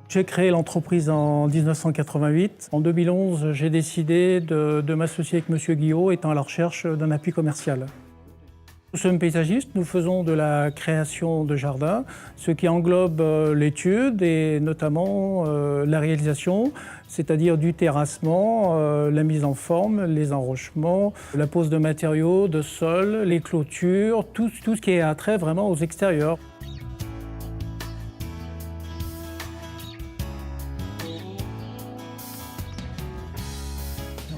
J'ai créé l'entreprise en 1988. En 2011, j'ai décidé de m'associer avec M. Guillot, étant à la recherche d'un appui commercial. Nous sommes paysagistes, nous faisons de la création de jardins, ce qui englobe l'étude et notamment la réalisation, c'est-à-dire du terrassement, la mise en forme, les enrochements, la pose de matériaux, de sol, les clôtures, tout ce qui est attrait vraiment aux extérieurs.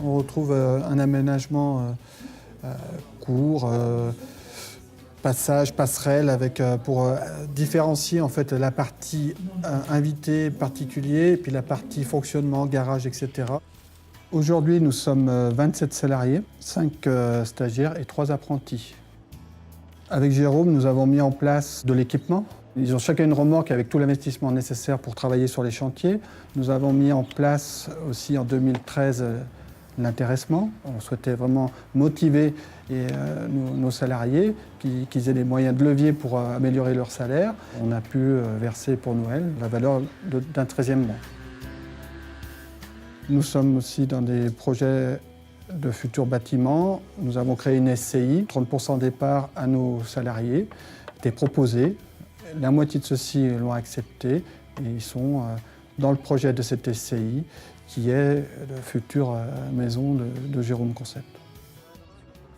On retrouve un aménagement court, passage, passerelle, pour différencier en fait la partie invité particulier, puis la partie fonctionnement, garage, etc. Aujourd'hui, nous sommes 27 salariés, 5 stagiaires et 3 apprentis. Avec Jérôme, nous avons mis en place de l'équipement. Ils ont chacun une remorque avec tout l'investissement nécessaire pour travailler sur les chantiers. Nous avons mis en place aussi en 2013 l'intéressement. On souhaitait vraiment motiver nos salariés, qu'ils aient les moyens de levier pour améliorer leur salaire. On a pu verser pour Noël la valeur d'un 13e mois. Nous sommes aussi dans des projets de futurs bâtiments. Nous avons créé une SCI, 30% d'épargne à nos salariés, était proposé. La moitié de ceux-ci l'ont accepté et ils sont dans le projet de cette SCI qui est la future maison de Jérôme Concept.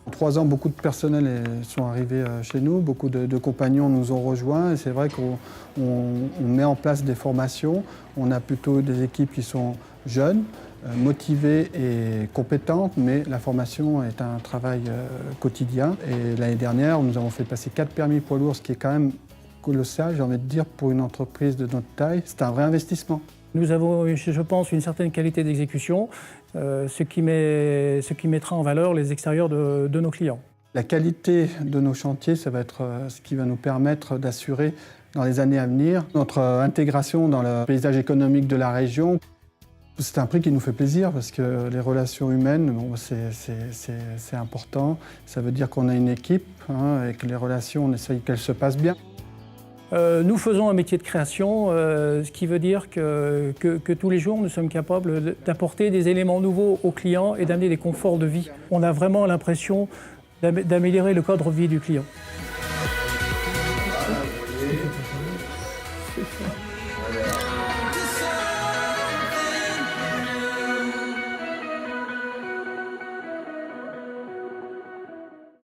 En 3 ans, beaucoup de personnels sont arrivés chez nous, beaucoup de compagnons nous ont rejoints et c'est vrai qu'on met en place des formations. On a plutôt des équipes qui sont jeunes, motivées et compétentes, mais la formation est un travail quotidien. Et l'année dernière, nous avons fait passer 4 permis poids lourds, ce qui est quand même colossal, j'ai envie de dire, pour une entreprise de notre taille. C'est un vrai investissement. Nous avons, je pense, une certaine qualité d'exécution, ce qui mettra en valeur les extérieurs de nos clients. La qualité de nos chantiers, ça va être ce qui va nous permettre d'assurer dans les années à venir notre intégration dans le paysage économique de la région. C'est un prix qui nous fait plaisir parce que les relations humaines, bon, c'est important. Ça veut dire qu'on a une équipe et que les relations, on essaye qu'elles se passent bien. Nous faisons un métier de création, ce qui veut dire que tous les jours, nous sommes capables d'apporter des éléments nouveaux aux clients et d'amener des conforts de vie. On a vraiment l'impression d'améliorer le cadre de vie du client.